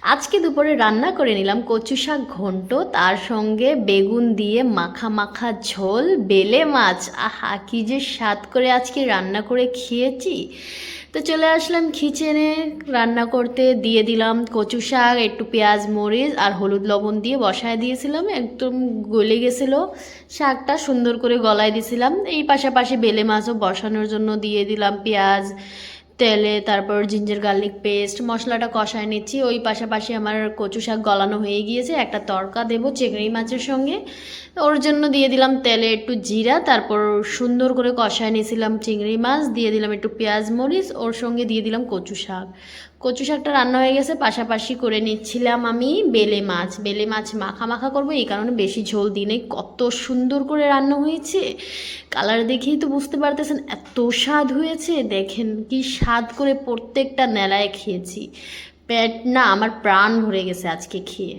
আজকে দুপুরে রান্না করে নিলাম কচু শাক ঘন্ট, তার সঙ্গে বেগুন দিয়ে মাখা মাখা ঝোল, বেলে মাছ। আহা, কি যে স্বাদ করে আজকে রান্না করে খেয়েছি। তো চলে আসলাম কিচেনে রান্না করতে, দিয়ে দিলাম কচু শাক, একটু পেঁয়াজ মরিচ আর হলুদ লবণ দিয়ে বসায় দিয়েছিলাম, একদম গলে গেছিলো। শাকটা সুন্দর করে গলায় দিয়েছিলাম। এই পাশাপাশি বেলে মাছও বসানোর জন্য দিয়ে দিলাম পেঁয়াজ তেলে, তারপর জিঞ্জার গার্লিক পেস্ট, মশলাটা কষায় নিচ্ছি। ওই পাশাপাশি আমার কচু শাক গলানো হয়ে গিয়েছে, একটা তড়কা দেবো চিংড়ি মাছের সঙ্গে। ওর জন্য দিয়ে দিলাম তেলে একটু জিরা, তারপর সুন্দর করে কষায় নিয়েছিলাম চিংড়ি মাছ, দিয়ে দিলাম একটু পেঁয়াজ মরিচ, ওর সঙ্গে দিয়ে দিলাম কচু শাক। কচু শাকটা রান্না হয়ে গেছে, পাশাপাশি করে নিচ্ছিলাম আমি বেলে মাছ। বেলে মাছ মাখা মাখা করবো, এই কারণে বেশি ঝোল দিনে। কত সুন্দর করে রান্না হয়েছে, কালার দেখেই তো বুঝতে পারতেছেন এত স্বাদ হয়েছে। দেখেন কি স্বাদ করে প্রত্যেকটা নেলায় খেয়েছি, পেট না আমার প্রাণ ভরে গেছে আজকে খেয়ে।